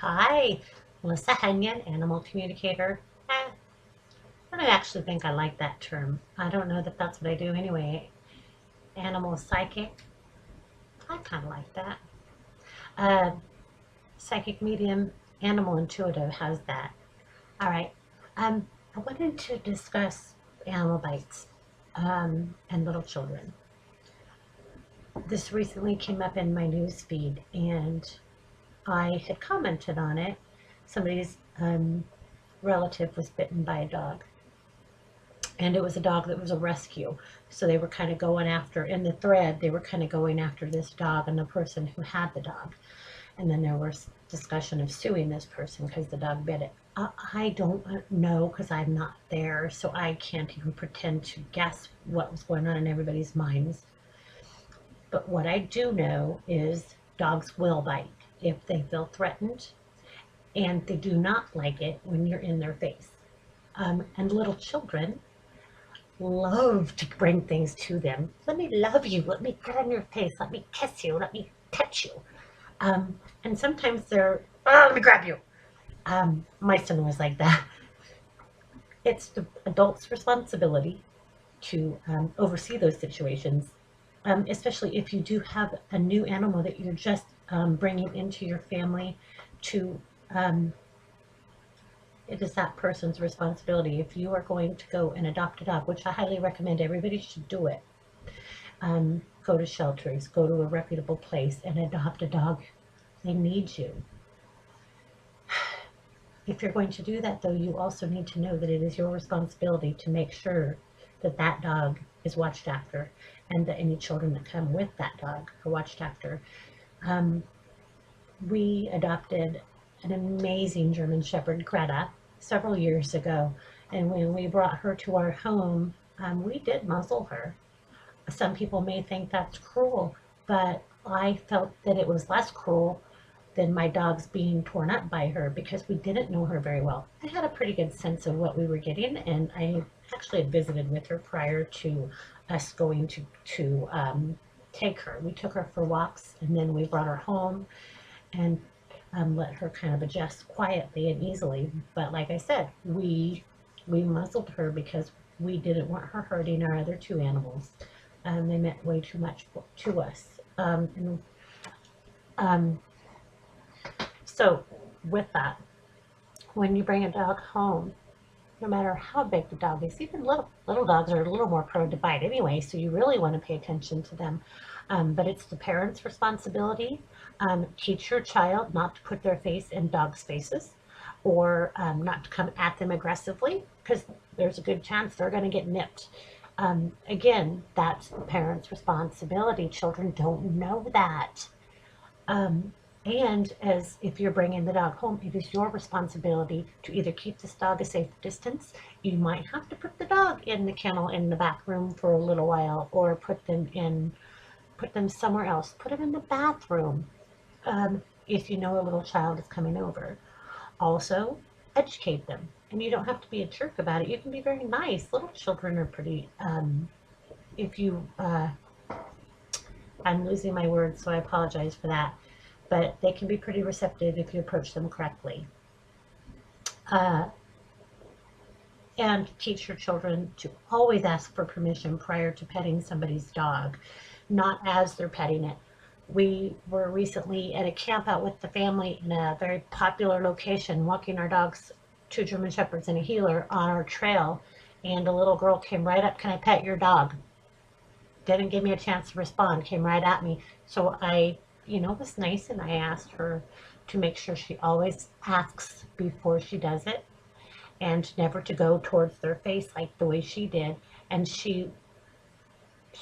Hi, Melissa Henyon, animal communicator. I don't actually think I like that term. I don't know that that's what I do anyway. Animal psychic. I kind of like that. Uh, Psychic medium, animal intuitive. How's that? All right. I wanted to discuss animal bites and little children. This recently came up in my news feed, and I had commented on it. Somebody's relative was bitten by a dog, and it was a dog that was a rescue. So they were kind of going after, in the thread, they were kind of going after this dog and the person who had the dog. And then there was discussion of suing this person because the dog bit it. I don't know because I'm not there, so I can't even pretend to guess what was going on in everybody's minds. But what I do know is dogs will bite if they feel threatened, and they do not like it when you're in their face. And little children love to bring things to them. Let me love you. Let me get on your face. Let me kiss you. Let me touch you. And sometimes they're, oh, let me grab you. My son was like that. It's the adult's responsibility to oversee those situations, especially if you do have a new animal that you're just bringing into your family to um, it is that person's responsibility. If you are going to go and adopt a dog, which I highly recommend everybody should do it, go to shelters, go to a reputable place and adopt a dog. They need you. If you're going to do that, though, you also need to know that it is your responsibility to make sure that that dog is watched after and that any children that come with that dog are watched after. Um, we adopted an amazing German Shepherd, Greta, several years ago. And when we brought her to our home, we did muzzle her. Some people may think that's cruel, but I felt that it was less cruel than my dogs being torn up by her because we didn't know her very well. I had a pretty good sense of what we were getting, and I actually had visited with her prior to us going to take her. We took her for walks, and then we brought her home and let her kind of adjust quietly and easily. But like I said, we muzzled her because we didn't want her hurting our other two animals. They meant way too much to us. Um, so with that, when you bring a dog home, no matter how big the dog is, even little dogs are a little more prone to bite anyway, so you really want to pay attention to them. But it's the parent's responsibility. Teach your child not to put their face in dogs' faces or not to come at them aggressively because there's a good chance they're going to get nipped. Again, that's the parent's responsibility. Children don't know that. Um, and as if you're bringing the dog home, it is your responsibility to either keep this dog a safe distance. You might have to put the dog in the kennel in the back room for a little while, or put them somewhere else. Put them in the bathroom if you know a little child is coming over. Also, educate them, and you don't have to be a jerk about it. You can be very nice. Little children are pretty. If you, I'm losing my words, so I apologize for that, but they can be pretty receptive if you approach them correctly. Uh, and teach your children to always ask for permission prior to petting somebody's dog, not as they're petting it. We were recently at a camp out with the family in a very popular location, walking our dogs, two German Shepherds and a heeler, on our trail, and a little girl came right up, "Can I pet your dog?" Didn't give me a chance to respond, came right at me. So I, was nice and I asked her to make sure she always asks before she does it and never to go towards their face like the way she did. And she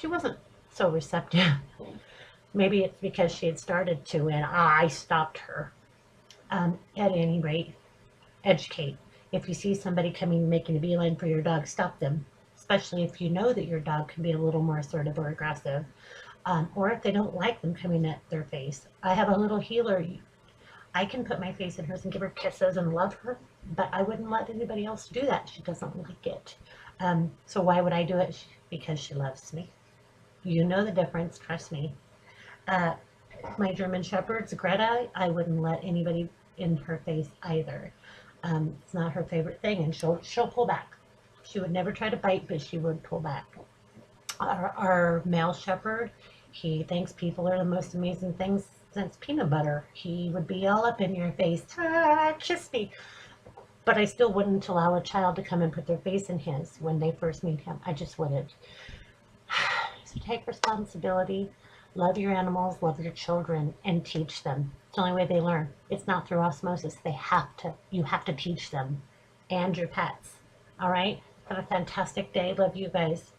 wasn't so receptive. Maybe it's because she had started to and I stopped her. At any rate, educate. If you see somebody coming making a beeline for your dog, stop them, especially if you know that your dog can be a little more assertive or aggressive, or if they don't like them coming at their face. I have a little heeler. I can put my face in hers and give her kisses and love her, but I wouldn't let anybody else do that. She doesn't like it. So why would I do it? Because she loves me. You know the difference, trust me. Uh, my German Shepherds, Greta, I wouldn't let anybody in her face either. It's not her favorite thing, and she'll pull back. She would never try to bite, but she would pull back. Our male shepherd, he thinks people are the most amazing things since peanut butter. He would be all up in your face, ah, kiss me. But I still wouldn't allow a child to come and put their face in his when they first meet him. I just wouldn't. So take responsibility, love your animals, love your children, and teach them. It's the only way they learn. It's not through osmosis. You have to teach them and your pets. All right? Have a fantastic day. Love you guys.